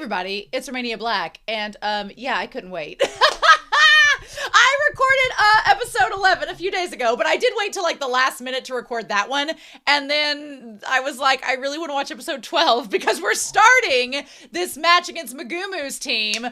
everybody, it's Romania Black, and yeah, I couldn't wait. I recorded episode 11 a few days ago, but I did wait till like the last minute to record that one, and then I was like, I really want to watch episode 12 because we're starting this match against Megumu's team.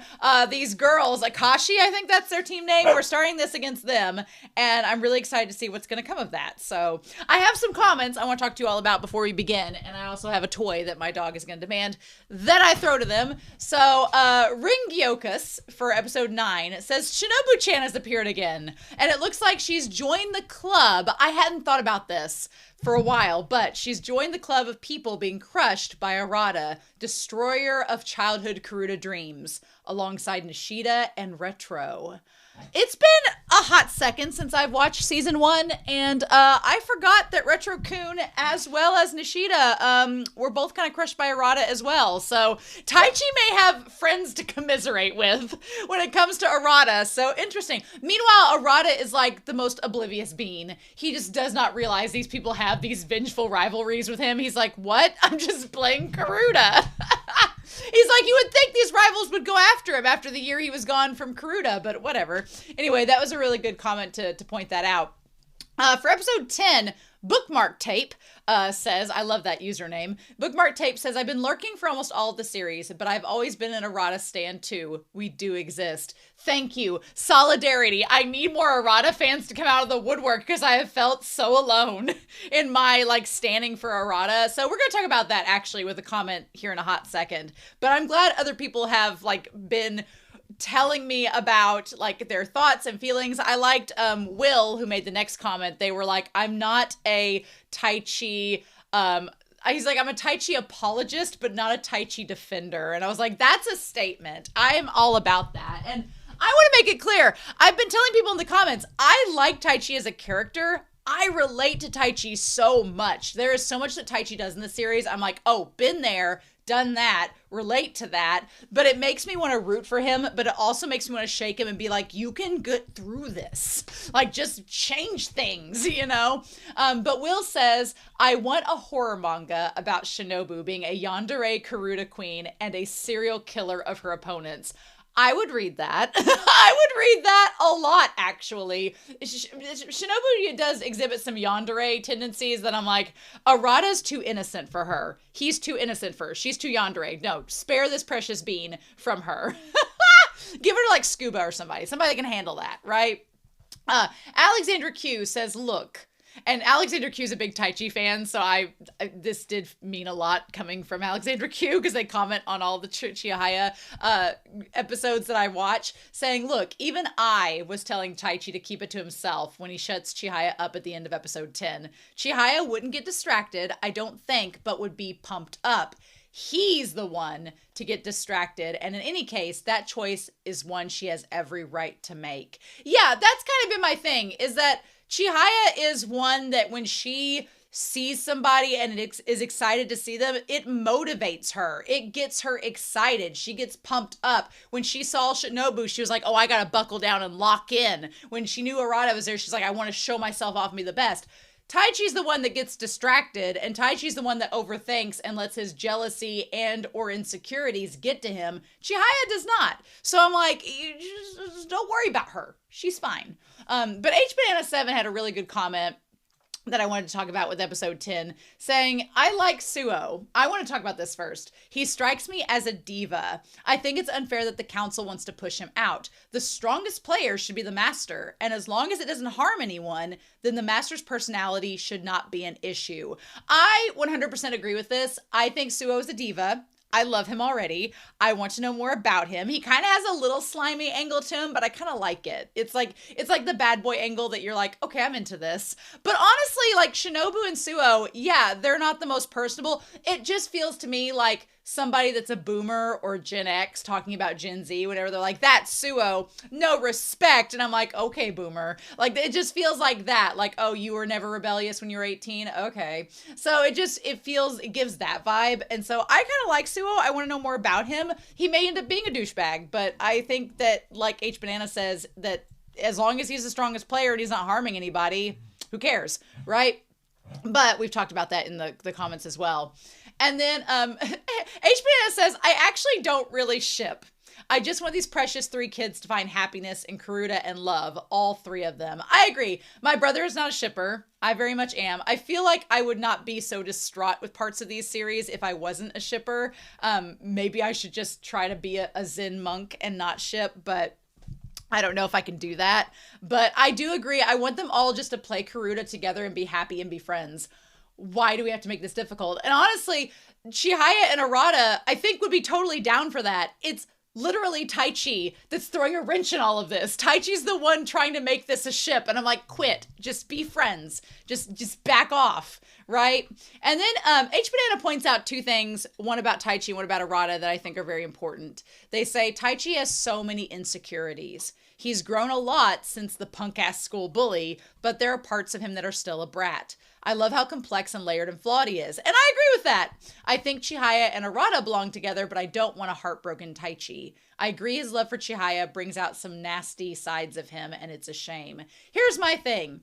These girls, Akashi, I think that's their team name. We're starting this against them, and I'm really excited to see what's going to come of that. So I have some comments I want to talk to you all about before we begin, and I also have a toy that my dog is going to demand that I throw to them. So Ringyokus for episode 9 says Shinobu-chan has appeared again, and it looks like she's joined the club. I hadn't thought about this for a while, but she's joined the club of people being crushed by Arata, destroyer of childhood Karuta dreams, alongside Nishida and Retro. It's been a hot second since I've watched season 1, and I forgot that Retro-kun as well as Nishida were both kind of crushed by Arata as well. So Taichi may have friends to commiserate with when it comes to Arata. So interesting. Meanwhile, Arata is like the most oblivious being. He just does not realize these people have these vengeful rivalries with him. He's like, what? I'm just playing Karuta. He's like, you would think these rivals would go after him after the year he was gone from Karuta, but whatever. Anyway, that was a really good comment to point that out. For episode 10, Bookmark Tape says, I love that username. Bookmark Tape says, I've been lurking for almost all of the series, but I've always been an Arata stan too. We do exist. Thank you. Solidarity. I need more Arata fans to come out of the woodwork because I have felt so alone in my standing for Arata. So we're going to talk about that actually with a comment here in a hot second. But I'm glad other people have been telling me about their thoughts and feelings. I liked Will, who made the next comment. They were like, I'm not a Taichi he's like, I'm a Taichi apologist but not a Taichi defender. And I was like, that's a statement. I am all about that. And I want to make it clear, I've been telling people in the comments, I like Taichi as a character. I relate to Taichi so much. There is so much that Taichi does in the series. I'm like, oh, been there, done that, relate to that. But it makes me want to root for him, but it also makes me want to shake him and be like, you can get through this. Just change things, But Will says, I want a horror manga about Shinobu being a yandere Karuta queen and a serial killer of her opponents. I would read that. I would read that a lot, actually. Shinobu does exhibit some yandere tendencies that I'm like, Arata's too innocent for her. He's too innocent for her. She's too yandere. No, spare this precious bean from her. Give her to Scuba or somebody. Somebody that can handle that, right? Alexandra Q says, look. And Alexander Q's a big Taichi fan, so this did mean a lot coming from Alexander Q because they comment on all the Chihaya episodes that I watch, saying, look, even I was telling Taichi to keep it to himself when he shuts Chihaya up at the end of episode 10. Chihaya wouldn't get distracted, I don't think, but would be pumped up. He's the one to get distracted. And in any case, that choice is one she has every right to make. Yeah, that's kind of been my thing, is that Chihaya is one that when she sees somebody and is excited to see them, it motivates her. It gets her excited. She gets pumped up. When she saw Shinobu, she was like, oh, I gotta buckle down and lock in. When she knew Arata was there, she's like, I want to show myself off and be the best. Taichi's the one that gets distracted, and Taichi's the one that overthinks and lets his jealousy and or insecurities get to him. Chihaya does not. So I'm like, just don't worry about her. She's fine. But HBanana7 had a really good comment that I wanted to talk about with episode 10, saying, I like Suo. I want to talk about this first. He strikes me as a diva. I think it's unfair that the council wants to push him out. The strongest player should be the master, and as long as it doesn't harm anyone, then the master's personality should not be an issue. I 100% agree with this. I think Suo is a diva. I love him already. I want to know more about him. He kind of has a little slimy angle to him, but I kind of like it. It's like the bad boy angle that you're like, okay, I'm into this. But honestly, Shinobu and Suo, yeah, they're not the most personable. It just feels to me like somebody that's a boomer or Gen X talking about Gen Z, whatever. They're like, that's Suo, no respect. And I'm like, okay, boomer. It just feels like that. Oh, you were never rebellious when you were 18. Okay. So it gives that vibe. And so I kind of like Suo. I want to know more about him. He may end up being a douchebag, but I think that H Banana says that as long as he's the strongest player and he's not harming anybody, who cares, right? But we've talked about that in the comments as well. And then H Banana says, I actually don't really ship. I just want these precious 3 kids to find happiness in Karuta and love, all 3 of them. I agree. My brother is not a shipper. I very much am. I feel like I would not be so distraught with parts of these series if I wasn't a shipper. Maybe I should just try to be a Zen monk and not ship, but I don't know if I can do that. But I do agree. I want them all just to play Karuta together and be happy and be friends. Why do we have to make this difficult? And honestly, Chihaya and Arata, I think, would be totally down for that. It's literally Taichi that's throwing a wrench in all of this. Taichi's the one trying to make this a ship, and I'm like, quit. Just be friends. Just back off, right? And then H. Banana points out 2 things, one about Taichi, one about Arata, that I think are very important. They say Taichi has so many insecurities. He's grown a lot since the punk-ass school bully, but there are parts of him that are still a brat. I love how complex and layered and flawed he is. And I agree with that. I think Chihaya and Arata belong together, but I don't want a heartbroken Taichi. I agree his love for Chihaya brings out some nasty sides of him, and it's a shame. Here's my thing.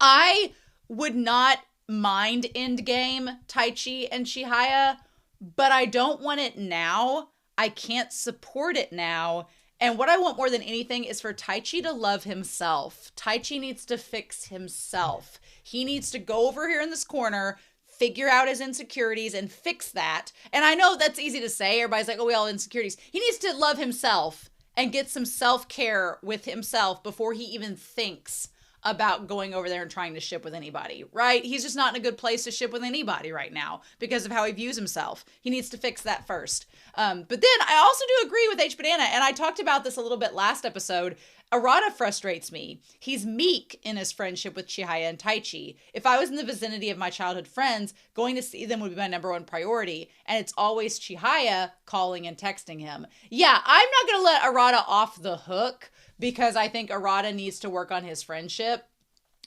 I would not mind endgame Taichi and Chihaya, but I don't want it now. I can't support it now. And what I want more than anything is for Taichi to love himself. Taichi needs to fix himself. He needs to go over here in this corner, figure out his insecurities and fix that. And I know that's easy to say. Everybody's like, oh, we all have insecurities. He needs to love himself and get some self-care with himself before he even thinks about going over there and trying to ship with anybody, right? He's just not in a good place to ship with anybody right now because of how he views himself. He needs to fix that first. But then I also do agree with H. Banana, and I talked about this a little bit last episode. Arata frustrates me. He's meek in his friendship with Chihaya and Taichi. If I was in the vicinity of my childhood friends, going to see them would be my number 1 priority. And it's always Chihaya calling and texting him. Yeah, I'm not going to let Arata off the hook because I think Arata needs to work on his friendship.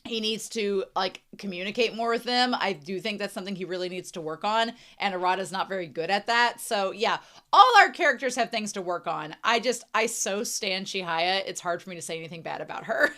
He needs to communicate more with them. I do think that's something he really needs to work on. And Arata's not very good at that. So yeah, all our characters have things to work on. I so stan Chihaya. It's hard for me to say anything bad about her.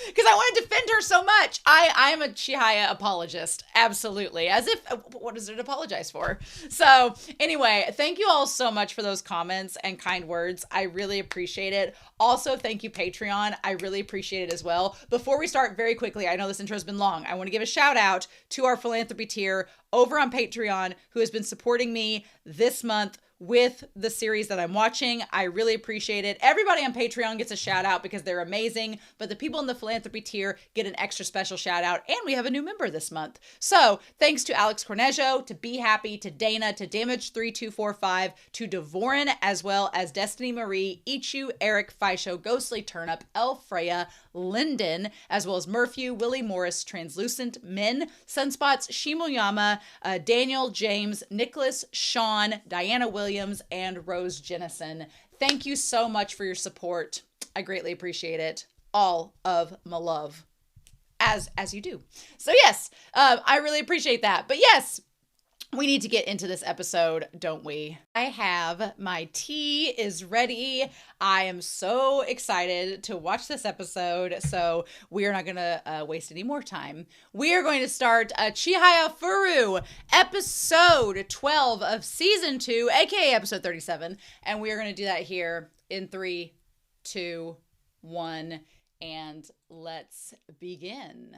Because I want to defend her so much. I am a Chihaya apologist. Absolutely. As if, what is it to apologize for? So anyway, thank you all so much for those comments and kind words. I really appreciate it. Also, thank you, Patreon. I really appreciate it as well. Before we start, very quickly, I know this intro has been long. I want to give a shout out to our philanthropy tier over on Patreon who has been supporting me this month with the series that I'm watching. I really appreciate it. Everybody on Patreon gets a shout out because they're amazing, but the people in the philanthropy tier get an extra special shout out, and we have a new member this month. So thanks to Alex Cornejo, to Be Happy, to Dana, to Damage3245, to Devorin, as well as Destiny Marie, Ichu, Eric, Fisho, Ghostly Turnip, El Freya, Linden, as well as Murphew, Willie Morris, Translucent, Min, Sunspots, Shimoyama, Daniel, James, Nicholas, Sean, Diana Williams, and Rose Jennison. Thank you so much for your support. I greatly appreciate it. All of my love. As you do. So yes, I really appreciate that. But yes, we need to get into this episode, don't we? I have my tea is ready. I am so excited to watch this episode, so we are not going to waste any more time. We are going to start Chihayafuru, episode 12 of season 2, aka episode 37, and we are going to do that here in 3, 2, 1, and let's begin.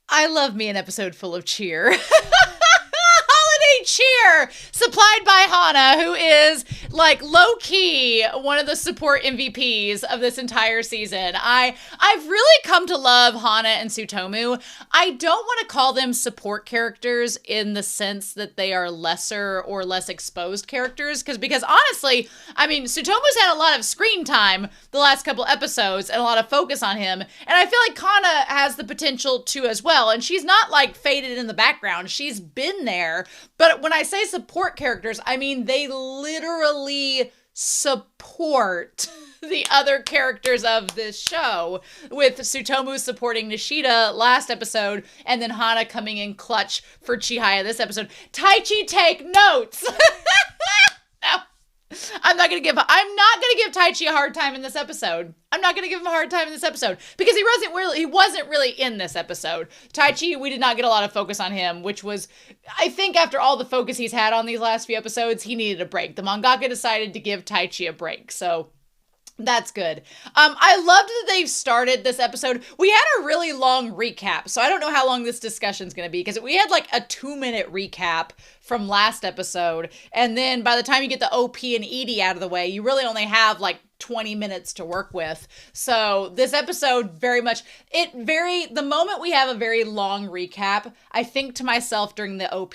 I love me an episode full of cheer. Holiday cheer supplied by Hana, who is low-key one of the support MVPs of this entire season. I've really come to love Hana and Tsutomu. I don't want to call them support characters in the sense that they are lesser or less exposed characters, because honestly, I mean, Tsutomu's had a lot of screen time the last couple episodes and a lot of focus on him, and I feel like Hana has the potential to as well, and she's not faded in the background. She's been there, but when I say support characters, I mean they literally support the other characters of this show, with Tsutomu supporting Nishida last episode, and then Hana coming in clutch for Chihaya this episode. Taichi, take notes! No. I'm not gonna give Taichi a hard time in this episode. I'm not gonna give him a hard time in this episode because he wasn't really in this episode. Taichi, we did not get a lot of focus on him, which was, I think, after all the focus he's had on these last few episodes, he needed a break. The mangaka decided to give Taichi a break, so that's good. I loved that they've started this episode. We had a really long recap, so I don't know how long this discussion's going to be, because we had like a 2-minute recap from last episode, and then by the time you get the OP and Edie out of the way, you really only have like 20 minutes to work with. So this episode the moment we have a very long recap, I think to myself during the OP,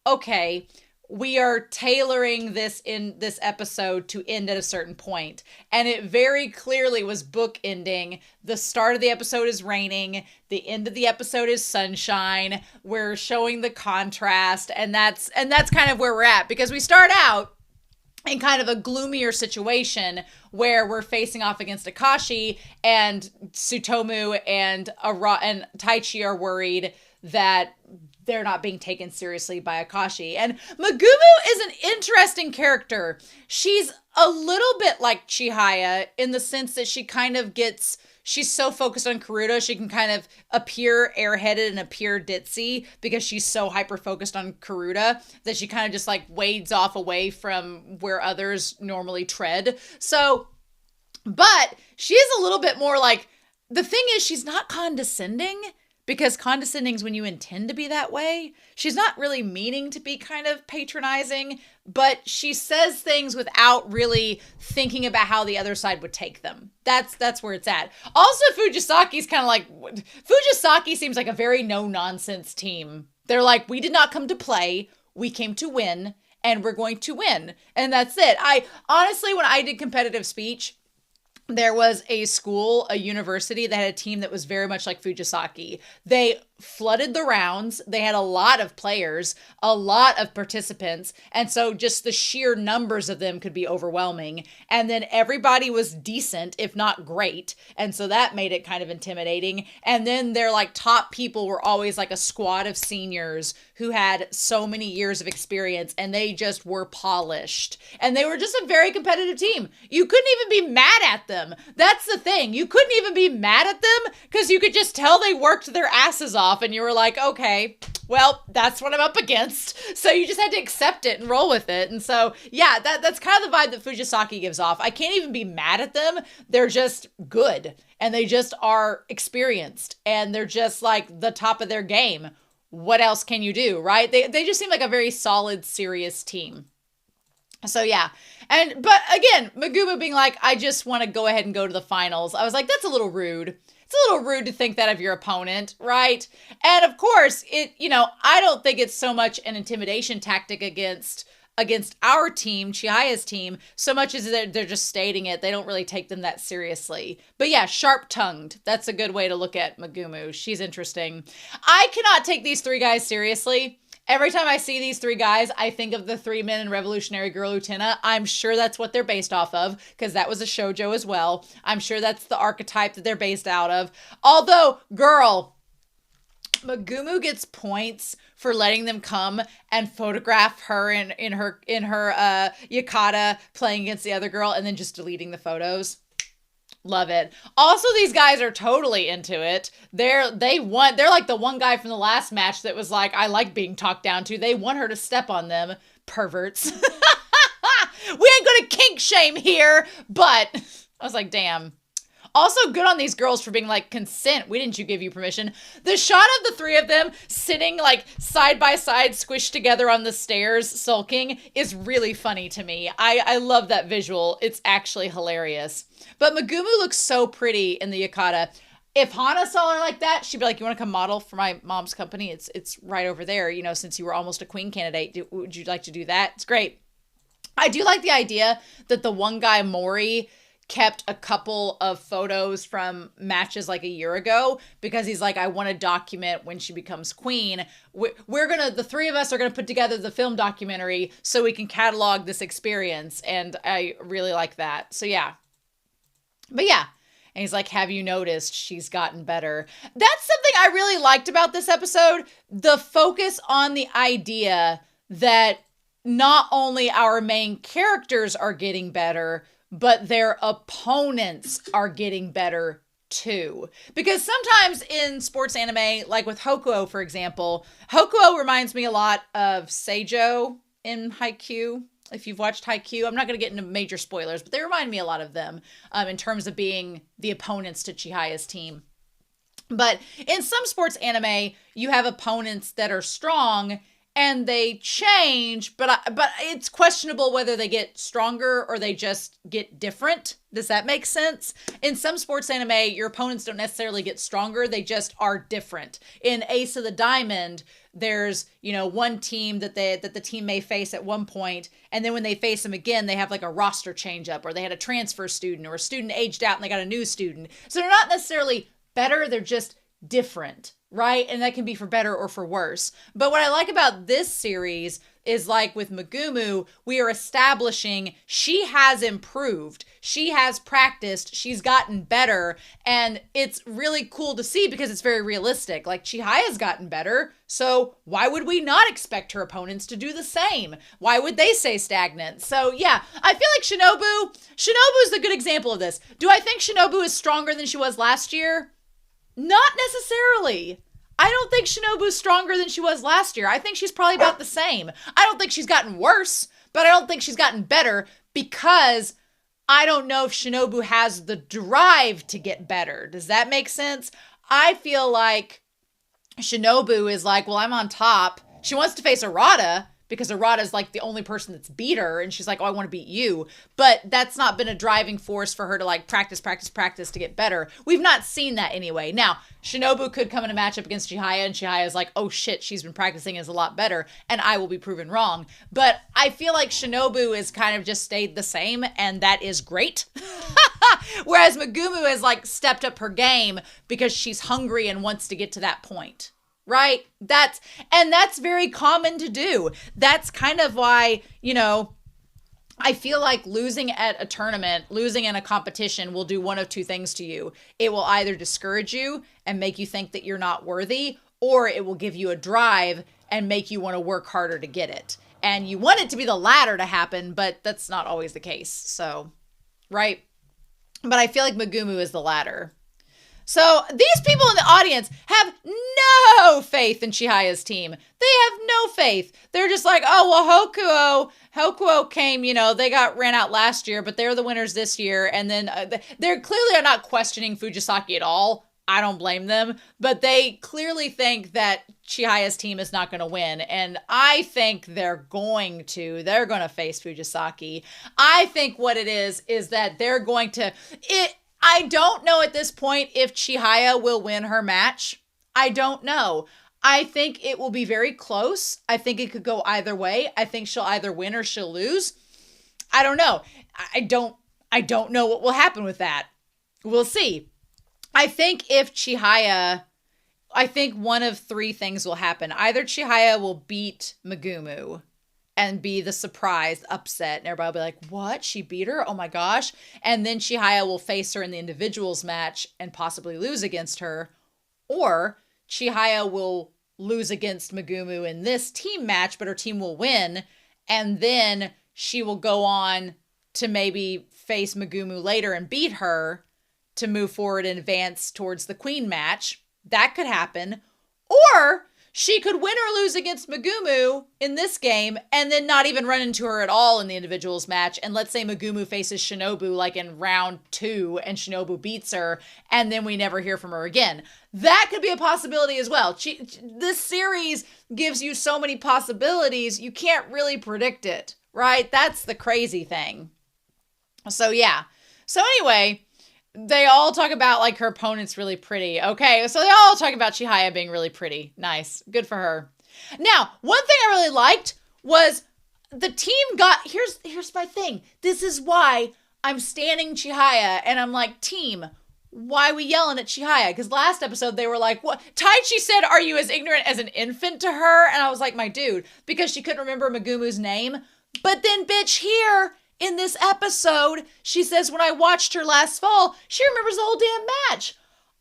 okay, we are tailoring this in this episode to end at a certain point. And it very clearly was bookending. The start of the episode is raining. The end of the episode is sunshine. We're showing the contrast. And that's kind of where we're at, because we start out in kind of a gloomier situation where we're facing off against Akashi, and Tsutomu and Taichi are worried that they're not being taken seriously by Akashi. And Megumu is an interesting character. She's a little bit like Chihaya in the sense that she's so focused on Karuta, she can kind of appear airheaded and appear ditzy because she's so hyper-focused on Karuta that she kind of just like wades off away from where others normally tread. So, but she is a little bit more like, the thing is, she's not condescending, because condescending is when you intend to be that way. She's not really meaning to be kind of patronizing, but she says things without really thinking about how the other side would take them. That's where it's at. Also, Fujisaki's kind of like, Fujisaki seems like a very no-nonsense team. They're like, we did not come to play, we came to win, and we're going to win. And that's it. Honestly, when I did competitive speech, there was a university that had a team that was very much like Fujisaki. They flooded the rounds. They had a lot of players, a lot of participants. And so just the sheer numbers of them could be overwhelming. And then everybody was decent, if not great. And so that made it kind of intimidating. And then their like top people were always like a squad of seniors who had so many years of experience, and they just were polished. And they were just a very competitive team. You couldn't even be mad at them. That's the thing. You couldn't even be mad at them because you could just tell they worked their asses off, and you were like, okay, well, that's what I'm up against. So you just had to accept it and roll with it. And so, yeah, that's kind of the vibe that Fujisaki gives off. I can't even be mad at them. They're just good, and they just are experienced, and they're just like the top of their game. What else can you do, right? They just seem like a very solid, serious team. So yeah. But again, Megumu being like, I just want to go ahead and go to the finals. I was like, that's a little rude. It's a little rude to think that of your opponent, right? And of course, I don't think it's so much an intimidation tactic against our team, Chihaya's team, so much as they're just stating it. They don't really take them that seriously. But yeah, sharp-tongued. That's a good way to look at Megumu. She's interesting. I cannot take these three guys seriously. Every time I see these three guys, I think of the 3 men in Revolutionary Girl Utena. I'm sure that's what they're based off of, because that was a shoujo as well. I'm sure that's the archetype that they're based out of. Although, girl, Megumu gets points for letting them come and photograph her in her yukata playing against the other girl and then just deleting the photos. Love it. Also, these guys are totally into it. They're like the one guy from the last match that was like, I like being talked down to. They want her to step on them. Perverts. We ain't gonna kink shame here, but I was like, damn. Also, good on these girls for being like, consent. We didn't give you permission. The shot of the three of them sitting like side by side, squished together on the stairs, sulking, is really funny to me. I love that visual. It's actually hilarious. But Megumu looks so pretty in the yukata. If Hana saw her like that, she'd be like, you want to come model for my mom's company? It's right over there. Since you were almost a queen candidate, would you like to do that? It's great. I do like the idea that the one guy, Mori, kept a couple of photos from matches like a year ago because he's like, I want to document when she becomes queen. The three of us are going to put together the film documentary so we can catalog this experience. And I really like that. So yeah. But yeah. And he's like, have you noticed she's gotten better? That's something I really liked about this episode. The focus on the idea that not only our main characters are getting better, but their opponents are getting better too. Because sometimes in sports anime, like with Hokuo, for example, Hokuo reminds me a lot of Seijo in Haikyuu. If you've watched Haikyuu, I'm not going to get into major spoilers, but they remind me a lot of them in terms of being the opponents to Chihaya's team. But in some sports anime, you have opponents that are strong and they change, but it's questionable whether they get stronger or they just get different. Does that make sense? In some sports anime, your opponents don't necessarily get stronger, they just are different. In Ace of the Diamond, there's, one team that the team may face at one point, and then when they face them again, they have like a roster change up, or they had a transfer student, or a student aged out and they got a new student. So they're not necessarily better, they're just different, right? And that can be for better or for worse. But what I like about this series is, like with Megumu, we are establishing she has improved. She has practiced. She's gotten better. And it's really cool to see because it's very realistic. Like, Chihaya's gotten better. So why would we not expect her opponents to do the same? Why would they stay stagnant? So yeah, I feel like Shinobu's the good example of this. Do I think Shinobu is stronger than she was last year? Not necessarily. I don't think Shinobu's stronger than she was last year. I think she's probably about the same. I don't think she's gotten worse, but I don't think she's gotten better because I don't know if Shinobu has the drive to get better. Does that make sense? I feel like Shinobu is like, well, I'm on top. She wants to face Arata because Arata's like the only person that's beat her, and she's like, oh, I want to beat you. But that's not been a driving force for her to like practice to get better. We've not seen that anyway. Now, Shinobu could come in a matchup against Chihaya, and Chihaya's like, oh shit, she's been practicing, is a lot better, and I will be proven wrong. But I feel like Shinobu has kind of just stayed the same, and that is great. Whereas Megumu has like stepped up her game because she's hungry and wants to get to that point. Right? That's very common to do. That's kind of why, I feel like losing at a tournament, losing in a competition will do one of two things to you. It will either discourage you and make you think that you're not worthy, or it will give you a drive and make you want to work harder to get it. And you want it to be the latter to happen, but that's not always the case. So, right? But I feel like Megumu is the latter. So these people in the audience have no faith in Chihaya's team. They have no faith. They're just like, oh, well, Hokuo came, they got ran out last year, but they're the winners this year. And then they're clearly are not questioning Fujisaki at all. I don't blame them, but they clearly think that Chihaya's team is not going to win. And I think they're going to face Fujisaki. I think what it is that they're going to, I don't know at this point if Chihaya will win her match. I don't know. I think it will be very close. I think it could go either way. I think she'll either win or she'll lose. I don't know. I don't know what will happen with that. We'll see. I think one of three things will happen. Either Chihaya will beat Megumu and be the surprise upset, and everybody will be like, what? She beat her? Oh my gosh. And then Chihaya will face her in the individuals match and possibly lose against her. Or Chihaya will lose against Megumu in this team match, but her team will win. And then she will go on to maybe face Megumu later and beat her to move forward and advance towards the queen match. That could happen. Or she could win or lose against Megumu in this game and then not even run into her at all in the individuals match. And let's say Megumu faces Shinobu like in round 2 and Shinobu beats her and then we never hear from her again. That could be a possibility as well. This series gives you so many possibilities, you can't really predict it, right? That's the crazy thing. So yeah. So anyway, they all talk about like her opponent's really pretty. Okay, so they all talk about Chihaya being really pretty. Nice. Good for her. Now, one thing I really liked was the team got, here's my thing. This is why I'm standing Chihaya and I'm like, team, why are we yelling at Chihaya? Because last episode they were like, what? Taichi said, are you as ignorant as an infant to her? And I was like, my dude, because she couldn't remember Megumu's name. But then bitch here, in this episode, she says, when I watched her last fall, she remembers the whole damn match.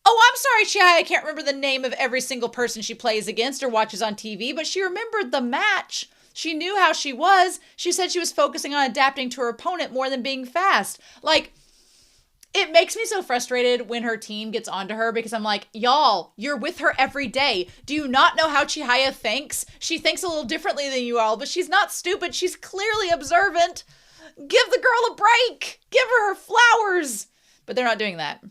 Oh, I'm sorry, Chihaya can't remember the name of every single person she plays against or watches on TV, but she remembered the match. She knew how she was. She said she was focusing on adapting to her opponent more than being fast. Like, it makes me so frustrated when her team gets onto her because I'm like, y'all, you're with her every day. Do you not know how Chihaya thinks? She thinks a little differently than you all, but she's not stupid. She's clearly observant. Give the girl a break. Give her flowers. But they're not doing that.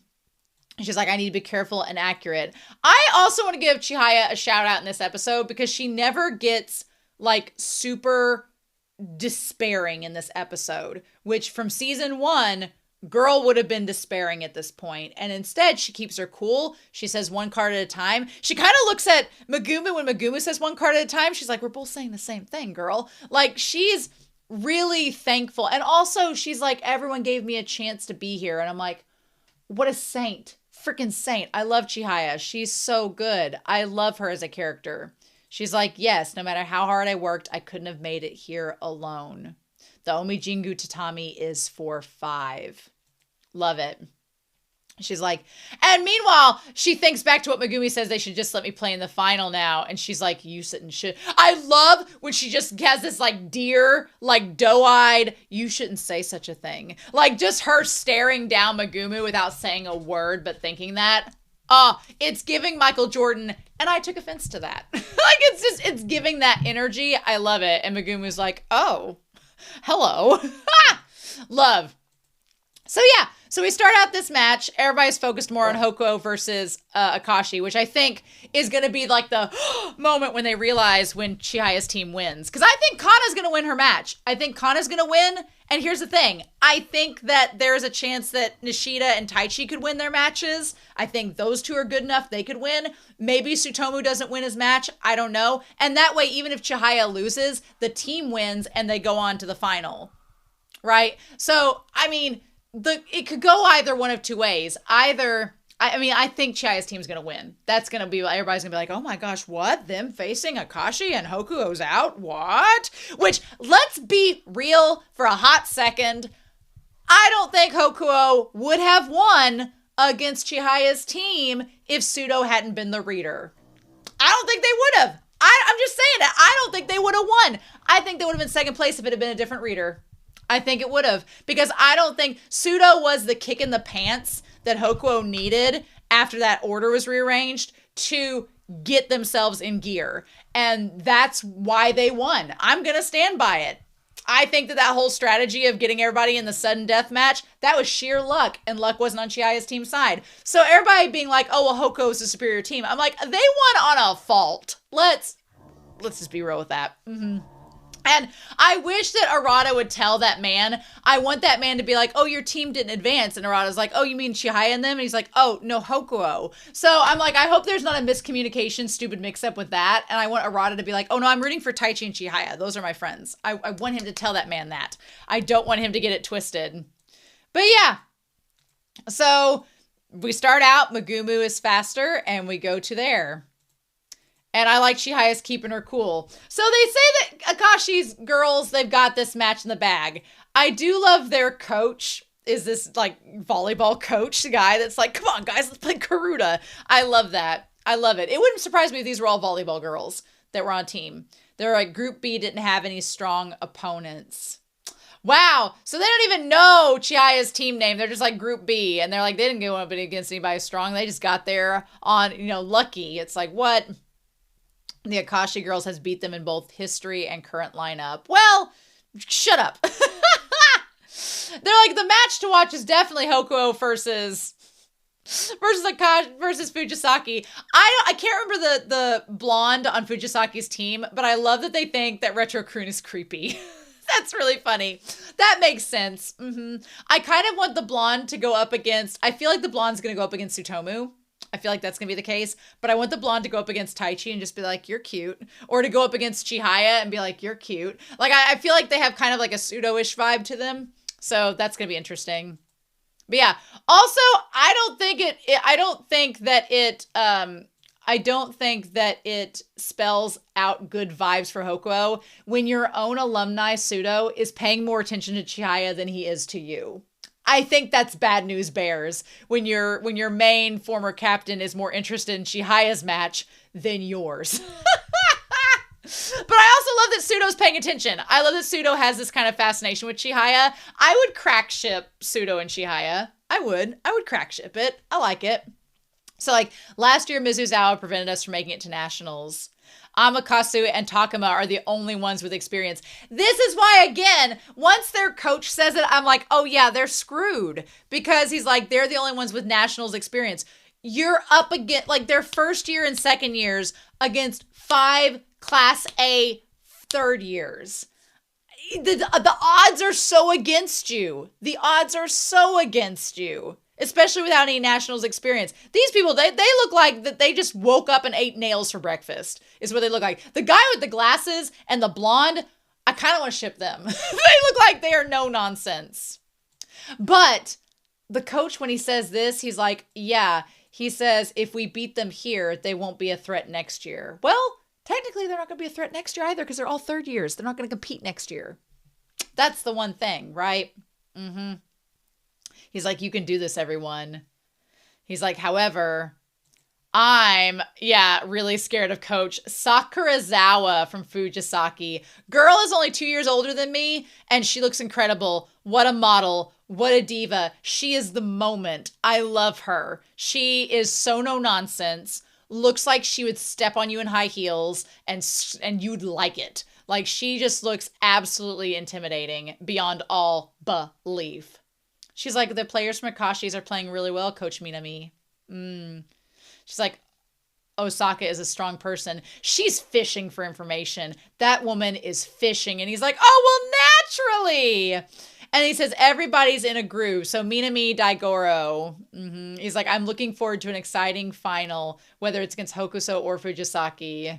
She's like, I need to be careful and accurate. I also want to give Chihaya a shout out in this episode because she never gets like super despairing in this episode, which from season 1, girl would have been despairing at this point. And instead, she keeps her cool. She says one card at a time. She kind of looks at Megumu when Megumu says one card at a time. She's like, we're both saying the same thing, girl. Like, she's really thankful. And also, she's like, everyone gave me a chance to be here. And I'm like, what a saint. Freaking saint. I love Chihaya. She's so good. I love her as a character. She's like, yes, no matter how hard I worked, I couldn't have made it here alone. The Omijingu tatami is for 5. Love it. She's like, and meanwhile, she thinks back to what Megumi says, they should just let me play in the final now. And she's like, you sit and shit. I love when she just has this like deer, like doe-eyed, you shouldn't say such a thing. Like just her staring down Megumu without saying a word, but thinking that. It's giving Michael Jordan, and I took offense to that. Like it's giving that energy. I love it. And Megumu's like, oh, hello. Love. So yeah, so we start out this match. Everybody's focused more on Hokuo versus Akashi, which I think is going to be like the moment when they realize when Chihaya's team wins. Because I think Kana's going to win her match. I think Kana's going to win. And here's the thing. I think that there's a chance that Nishida and Taichi could win their matches. I think those two are good enough. They could win. Maybe Tsutomu doesn't win his match. I don't know. And that way, even if Chihaya loses, the team wins and they go on to the final. Right? So, I mean, it could go either one of two ways. Either, I think Chihaya's team's going to win. That's going to be, everybody's going to be like, oh my gosh, what? Them facing Akashi and Hokuo's out? What? Which, let's be real for a hot second. I don't think Hokuo would have won against Chihaya's team if Pseudo hadn't been the reader. I don't think they would have. I'm just saying it. I don't think they would have won. I think they would have been second place if it had been a different reader. I think it would have, because I don't think Pseudo was the kick in the pants that Hokuo needed after that order was rearranged to get themselves in gear. And that's why they won. I'm going to stand by it. I think that whole strategy of getting everybody in the sudden death match, that was sheer luck, and luck wasn't on Chihaya's team side. So everybody being like, oh, well, Hokuo is a superior team. I'm like, they won on a fault. Let's just be real with that. And I wish that Arata would tell that man, I want that man to be like, oh, your team didn't advance. And Arata's like, oh, you mean Chihaya and them? And he's like, oh, no, Hokuo. So I'm like, I hope there's not a miscommunication, stupid mix-up with that. And I want Arata to be like, oh, no, I'm rooting for Taichi and Chihaya. Those are my friends. I want him to tell that man that. I don't want him to get it twisted. But yeah. So we start out, Megumu is faster, and we go to there. And I like Chihaya's keeping her cool. So they say that Akashi's girls, they've got this match in the bag. I do love their coach is this like volleyball coach guy that's like, come on guys, let's play Karuta. I love that. I love it. It wouldn't surprise me if these were all volleyball girls that were on team. They're like Group B didn't have any strong opponents. Wow. So they don't even know Chihaya's team name. They're just like Group B. And they're like, they didn't go up against anybody strong. They just got there on, lucky. It's like, what? The Akashi girls has beat them in both history and current lineup. Well, shut up. They're like, the match to watch is definitely Hokuo versus Akashi versus Fujisaki. I can't remember the blonde on Fujisaki's team, but I love that they think that Retro Kroon is creepy. That's really funny. That makes sense. I kind of want the blonde to go up against, I feel like the blonde's going to go up against Tsutomu. I feel like that's going to be the case. But I want the blonde to go up against Taichi and just be like, you're cute. Or to go up against Chihaya and be like, you're cute. Like, I feel like they have kind of like a pseudo-ish vibe to them. So that's going to be interesting. But yeah. Also, I don't think that it spells out good vibes for Hokuo when your own alumni pseudo is paying more attention to Chihaya than he is to you. I think that's bad news bears when your main former captain is more interested in Chihaya's match than yours. But I also love love that Pseudo's paying attention. I love that Pseudo has this kind of fascination with Chihaya. I would crack ship Pseudo and Chihaya. I would crack ship it. I like it. So like last year, Mizusawa prevented us from making it to nationals. Amakasu and Takuma are the only ones with experience. This is why, again, once their coach says it, I'm like, oh yeah, they're screwed. Because he's like, they're the only ones with nationals experience. You're up against, like, their first year and second years against 5 Class A third years. The odds are so against you. The odds are so against you. Especially without any nationals experience. These people, they look like that they just woke up and ate nails for breakfast, is what they look like. The guy with the glasses and the blonde, I kind of want to ship them. They look like they are no nonsense. But the coach, when he says this, he's like, yeah, he says, if we beat them here, they won't be a threat next year. Well, technically, they're not going to be a threat next year either because they're all third years. They're not going to compete next year. That's the one thing, right? Mm-hmm. He's like, you can do this, everyone. He's like, however, I'm, really scared of Coach Sakurazawa from Fujisaki. Girl is only 2 years older than me, and she looks incredible. What a model. What a diva. She is the moment. I love her. She is so no nonsense. Looks like she would step on you in high heels, and you'd like it. Like, she just looks absolutely intimidating beyond all belief. She's like, the players from Akashi's are playing really well, Coach Minami. She's like, Osaka is a strong person. She's fishing for information. That woman is fishing. And he's like, oh, well, naturally. And he says, everybody's in a groove. So Minami, Daigoro. He's like, I'm looking forward to an exciting final, whether it's against Hokuso or Fujisaki.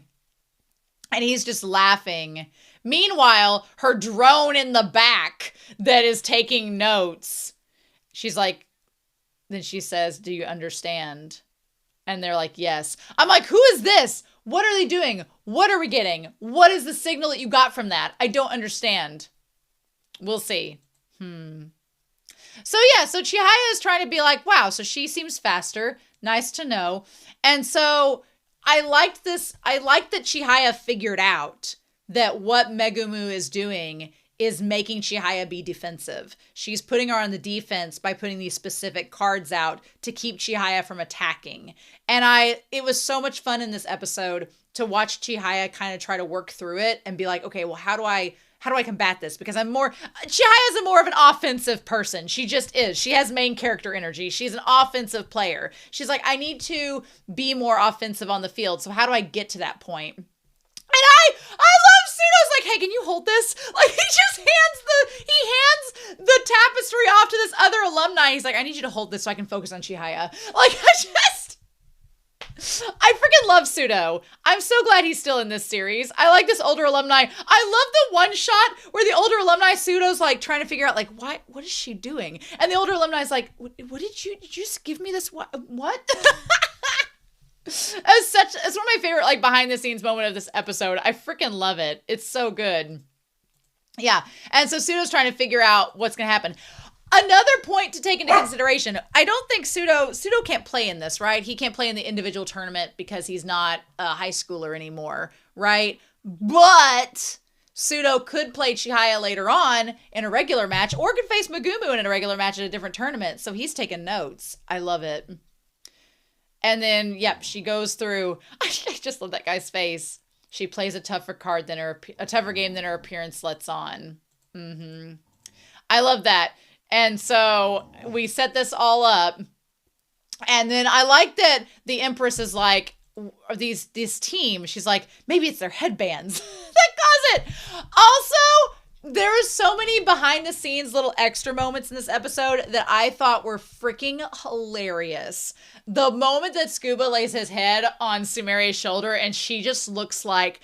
And he's just laughing. Meanwhile, her drone in the back that is taking notes. She's like, then she says, do you understand? And they're like, yes. I'm like, who is this? What are they doing? What are we getting? What is the signal that you got from that? I don't understand. We'll see. So Chihaya is trying to be like, wow, so she seems faster. Nice to know. And so I liked this. I like that Chihaya figured out that what Megumu is doing is making Chihaya be defensive. She's putting her on the defense by putting these specific cards out to keep Chihaya from attacking. And it was so much fun in this episode to watch Chihaya kind of try to work through it and be like, okay, well, how do I combat this? Because Chihaya's a more of an offensive person. She just is. She has main character energy. She's an offensive player. She's like, I need to be more offensive on the field. So how do I get to that point? And I love Pseudo's like, hey, can you hold this? Like, he just hands the tapestry off to this other alumni. He's like, I need you to hold this so I can focus on Chihaya. Like, I freaking love Pseudo. I'm so glad he's still in this series. I like this older alumni. I love the one shot where the older alumni Pseudo's like trying to figure out like, what is she doing? And the older alumni is like, what did you just give me this? What? It's one of my favorite like behind the scenes moment of this episode. I freaking love it. It's so good. Yeah. And so Pseudo's trying to figure out what's going to happen. Another point to take into consideration, I don't think Pseudo can't play in this, right? He can't play in the individual tournament because he's not a high schooler anymore, right? But Pseudo could play Chihaya later on in a regular match or could face Megumu in a regular match at a different tournament. So he's taking notes. I love it. And then, she goes through. I just love that guy's face. She plays a tougher game than her appearance lets on. I love that. And so we set this all up. And then I like that the Empress is like, this team, she's like, maybe it's their headbands that cause it. Also, there are so many behind the scenes little extra moments in this episode that I thought were freaking hilarious. The moment that Scuba lays his head on Sumere's shoulder and she looks like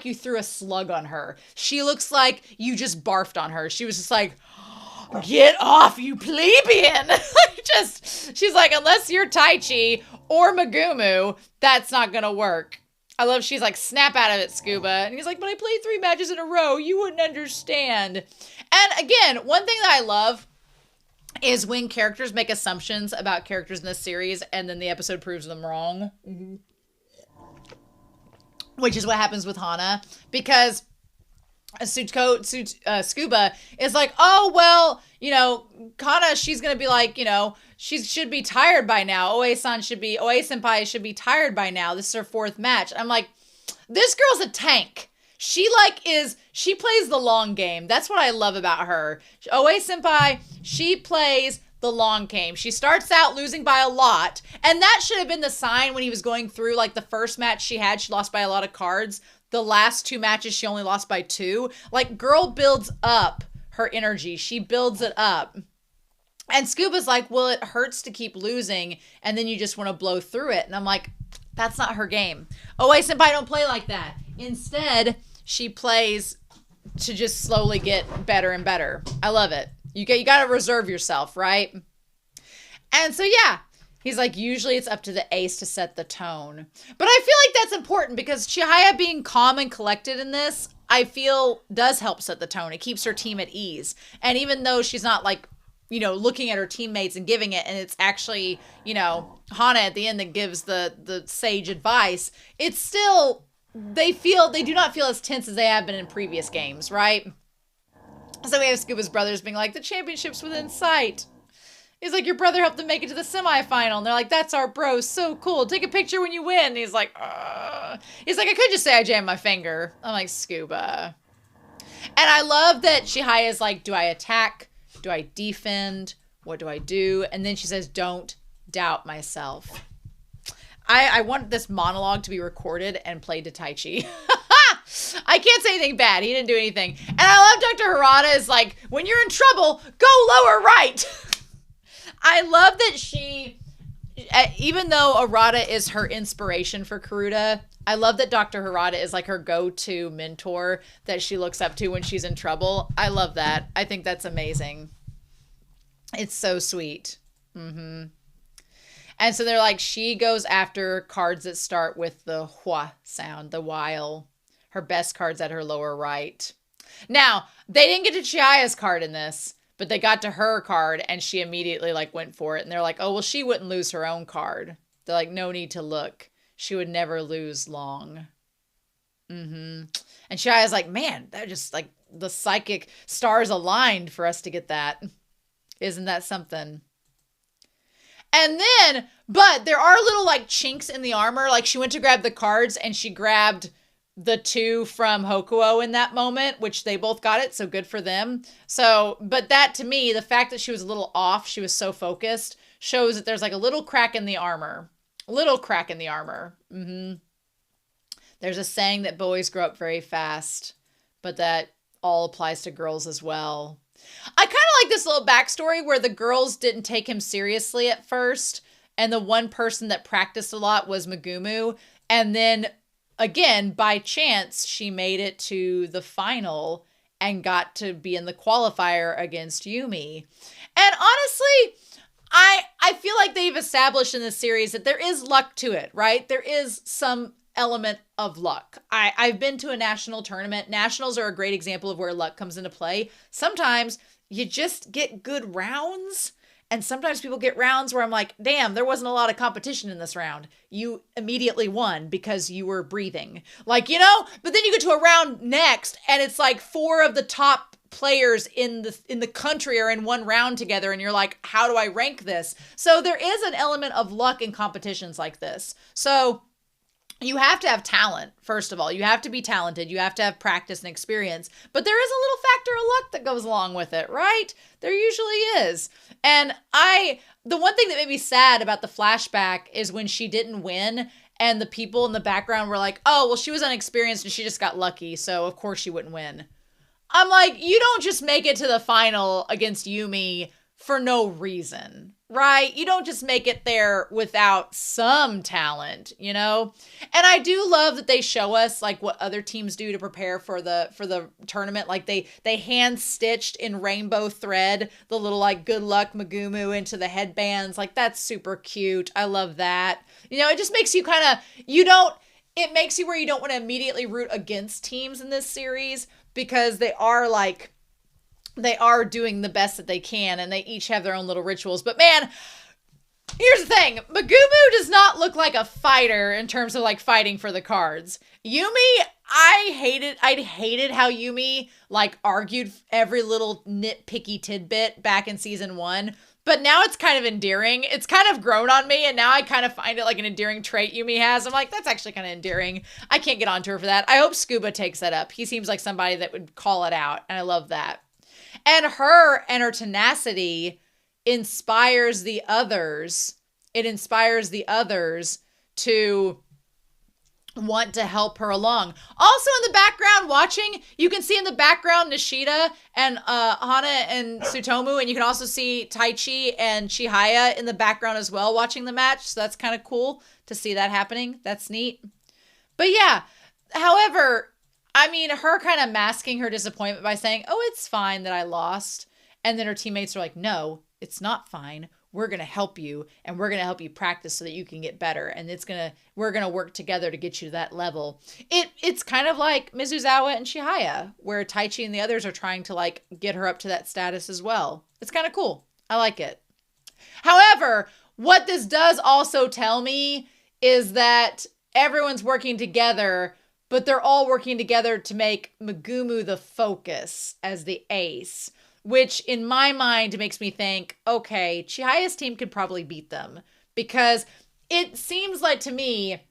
you threw a slug on her. She looks like you just barfed on her. She was just like, get off, you plebeian. She's like, unless you're Taichi or Megumu, that's not gonna work. I love she's like, snap out of it, Scuba. And he's like, but I played 3 matches in a row. You wouldn't understand. And again, one thing that I love is when characters make assumptions about characters in this series and then the episode proves them wrong. Which is what happens with Hana. Because Scuba is like, oh, well, Kana, she's going to be like, she should be tired by now. Oe-senpai should be tired by now. This is her fourth match. I'm like, this girl's a tank. She plays the long game. That's what I love about her. Oe-senpai, she plays the long game. She starts out losing by a lot, and that should have been the sign when he was going through, like, the first match she lost by a lot of cards. The last 2 matches, she only lost by 2. Like, girl builds up her energy. She builds it up. And Scuba's like, well, it hurts to keep losing, and then you just want to blow through it. And I'm like, that's not her game. Oe-senpai don't play like that. Instead, she plays to just slowly get better and better. I love it. You got to reserve yourself, right? And so, yeah. He's like, usually it's up to the ace to set the tone. But I feel like that's important because Chihaya being calm and collected in this, I feel does help set the tone. It keeps her team at ease. And even though she's not like, looking at her teammates and giving it, and it's actually, Hana at the end that gives the sage advice, it's still, they do not feel as tense as they have been in previous games, right? So we have Scuba's brothers being like, the championship's within sight. He's like, your brother helped them make it to the semifinal. And they're like, that's our bro. So cool. Take a picture when you win. And he's like, He's like, I could just say I jammed my finger. I'm like, Scuba. And I love that Chihaya's like, do I attack? Do I defend? What do I do? And then she says, don't doubt myself. I want this monologue to be recorded and played to Taichi. I can't say anything bad. He didn't do anything. And I love Dr. Harada is like, when you're in trouble, go lower right. I love that she, even though Arata is her inspiration for Karuta, I love that Dr. Harada is like her go-to mentor that she looks up to when she's in trouble. I love that. I think that's amazing. It's so sweet. And so they're like, she goes after cards that start with the hua sound, the while. Her best card's at her lower right. Now, they didn't get to Chihaya's card in this. But they got to her card and she immediately like went for it. And they're like, oh, well, she wouldn't lose her own card. They're like, no need to look. She would never lose long. And Shia's like, man, that just like the psychic stars aligned for us to get that. Isn't that something? And then, but there are little like chinks in the armor. Like she went to grab the cards and she grabbed the 2 from Hokuo in that moment, which they both got it, so good for them. So, but that to me, the fact that she was a little off, she was so focused, shows that there's like a little crack in the armor. A little crack in the armor. There's a saying that boys grow up very fast, but that all applies to girls as well. I kind of like this little backstory where the girls didn't take him seriously at first, and the one person that practiced a lot was Megumu, and then again, by chance, she made it to the final and got to be in the qualifier against Yumi. And honestly, I feel like they've established in this series that there is luck to it, right? There is some element of luck. I've been to a national tournament. Nationals are a great example of where luck comes into play. Sometimes you just get good rounds. And sometimes people get rounds where I'm like, damn, there wasn't a lot of competition in this round. You immediately won because you were breathing. Like, but then you get to a round next and it's like 4 of the top players in the country are in one round together. And you're like, how do I rank this? So there is an element of luck in competitions like this. So you have to have talent, first of all. You have to be talented. You have to have practice and experience. But there is a little factor of luck that goes along with it, right? There usually is. And the one thing that made me sad about the flashback is when she didn't win and the people in the background were like, oh, well, she was unexperienced and she just got lucky, so of course she wouldn't win. I'm like, you don't just make it to the final against Yumi for no reason, right? You don't just make it there without some talent, And I do love that they show us like what other teams do to prepare for the tournament. Like they hand stitched in rainbow thread the little like good luck Megumu into the headbands. Like that's super cute. I love that. It just makes you it makes you where you don't want to immediately root against teams in this series because they are doing the best that they can and they each have their own little rituals. But man, here's the thing. Megumu does not look like a fighter in terms of like fighting for the cards. Yumi, I hated I'd hated how Yumi like argued every little nitpicky tidbit back in season 1. But now it's kind of endearing. It's kind of grown on me, and now I kind of find it like an endearing trait Yumi has. I'm like, that's actually kind of endearing. I can't get onto her for that. I hope Scuba takes that up. He seems like somebody that would call it out, and I love that. And her tenacity inspires the others. It inspires the others to want to help her along. Also in the background watching, you can see in the background Nishida and Hana and Tsutomu, and you can also see Taichi and Chihaya in the background as well watching the match. So that's kind of cool to see that happening. That's neat. But yeah, however, I mean, her kind of masking her disappointment by saying, oh, it's fine that I lost. And then her teammates are like, no, it's not fine. We're going to help you, and we're going to help you practice so that you can get better. And we're going to work together to get you to that level. It's kind of like Mizusawa and Chihaya, where Taichi and the others are trying to like get her up to that status as well. It's kind of cool. I like it. However, what this does also tell me is that everyone's working together, but they're all working together to make Megumu the focus as the ace. Which in my mind makes me think, okay, Chihaya's team could probably beat them. Because it seems like to me,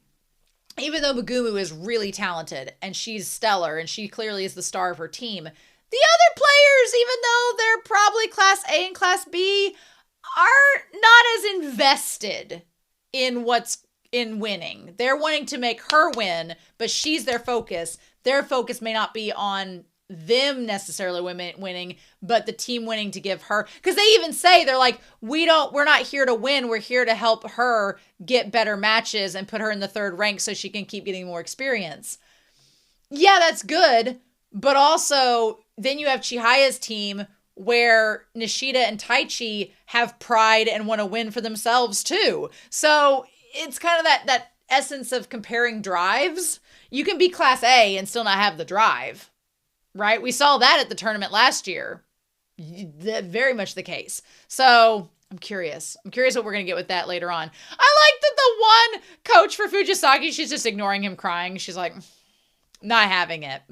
even though Megumu is really talented and she's stellar and she clearly is the star of her team, the other players, even though they're probably Class A and Class B, are not as invested in in winning. They're wanting to make her win, but she's their focus. Their focus may not be on them necessarily winning, but the team winning to give her, because they even say, they're like, we're not here to win, we're here to help her get better matches and put her in the 3rd rank so she can keep getting more experience. Yeah, that's good, but also then you have Chihaya's team where Nishida and Taichi have pride and want to win for themselves too. So it's kind of that essence of comparing drives. You can be Class A and still not have the drive. Right? We saw that at the tournament last year. Very much the case. So I'm curious. I'm curious what we're going to get with that later on. I like that the one coach for Fujisaki, she's just ignoring him crying. She's like, not having it.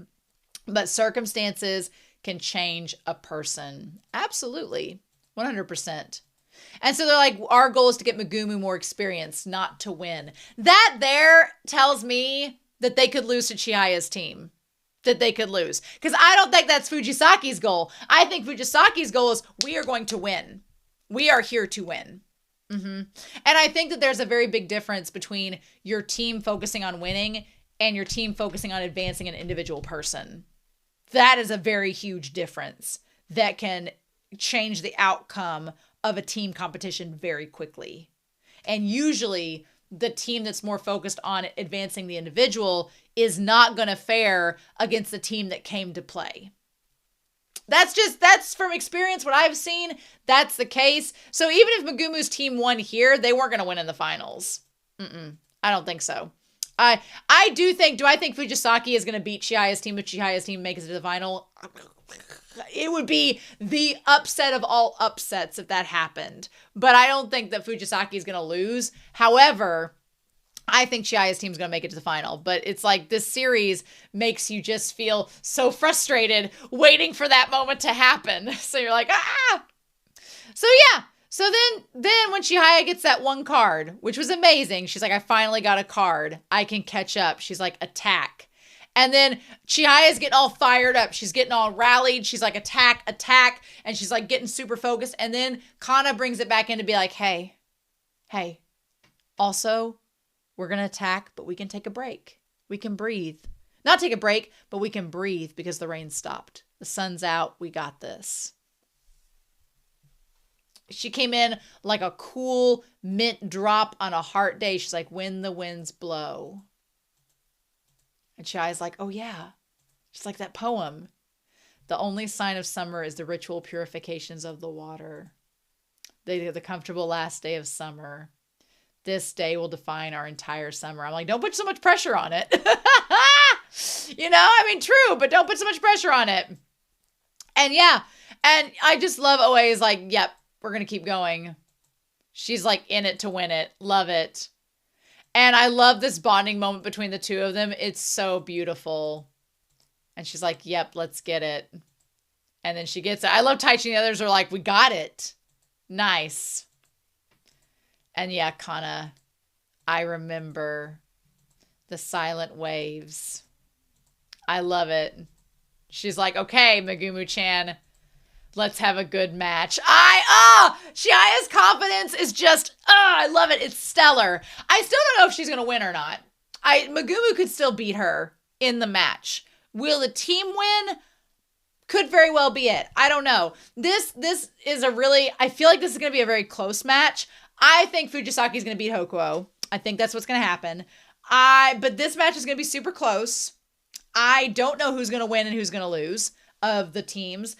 But circumstances can change a person. Absolutely. 100%. And so they're like, our goal is to get Megumu more experience, not to win. That there tells me that they could lose to Chihaya's team. That they could lose. Because I don't think that's Fujisaki's goal. I think Fujisaki's goal is, we are going to win. We are here to win. And I think that there's a very big difference between your team focusing on winning and your team focusing on advancing an individual person. That is a very huge difference that can change the outcome of a team competition very quickly. And usually the team that's more focused on advancing the individual is not going to fare against the team that came to play. That's from experience, what I've seen, that's the case. So even if Megumu's team won here, they weren't going to win in the finals. I don't think so. I think Fujisaki is going to beat Chihaya's team if Chihaya's team makes it to the final? It would be the upset of all upsets if that happened. But I don't think that Fujisaki is going to lose. However, I think Chihaya's team is going to make it to the final. But it's like this series makes you just feel so frustrated waiting for that moment to happen. So you're like, ah! So yeah. So then when Chihaya gets that one card, which was amazing, she's like, I finally got a card. I can catch up. She's like, attack. And then Chihaya's getting all fired up. She's getting all rallied. She's like, attack, attack. And she's like getting super focused. And then Kana brings it back in to be like, hey, also, we're going to attack, but we can take a break. We can breathe. Not take a break, but we can breathe because the rain stopped. The sun's out. We got this. She came in like a cool mint drop on a hot day. She's like, when the winds blow. And Chihaya's like, oh yeah. She's like that poem. The only sign of summer is the ritual purifications of the water. The comfortable last day of summer. This day will define our entire summer. I'm like, don't put so much pressure on it. True, but don't put so much pressure on it. And yeah, and I just love Oe's like, yep, we're going to keep going. She's like in it to win it. Love it. And I love this bonding moment between the two of them. It's so beautiful. And she's like, yep, let's get it. And then she gets it. I love Taichi and the others are like, we got it. Nice. And yeah, Kana, I remember the silent waves. I love it. She's like, okay, Megumu-chan, let's have a good match. Chihaya's confidence is just, I love it. It's stellar. I still don't know if she's going to win or not. Megumu could still beat her in the match. Will the team win? Could very well be it. I don't know. This is I feel like this is going to be a very close match. I think Fujisaki's going to beat Hokuo. I think that's what's going to happen. But this match is going to be super close. I don't know who's going to win and who's going to lose of the teams.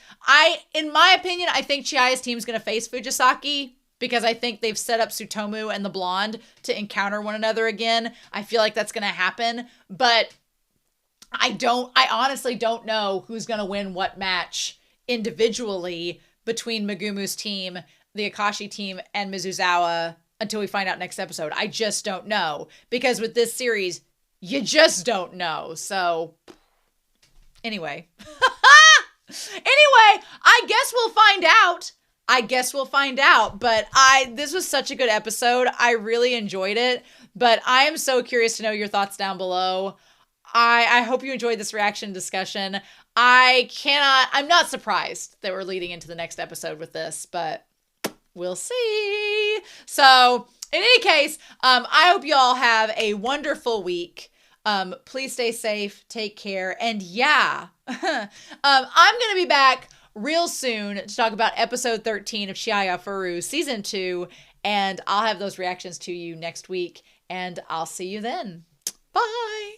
In my opinion, I think Chihaya's team is going to face Fujisaki because I think they've set up Tsutomu and the blonde to encounter one another again. I feel like that's going to happen, but I honestly don't know who's going to win what match individually between Megumu's team, the Akashi team, and Mizusawa until we find out next episode. I just don't know. Because with this series, you just don't know. So, anyway. I guess we'll find out. But this was such a good episode. I really enjoyed it. But I am so curious to know your thoughts down below. I hope you enjoyed this reaction discussion. I'm not surprised that we're leading into the next episode with this, but we'll see. So in any case, I hope you all have a wonderful week. Please stay safe, take care. And yeah, I'm going to be back real soon to talk about episode 13 of Chihayafuru season 2. And I'll have those reactions to you next week, and I'll see you then. Bye.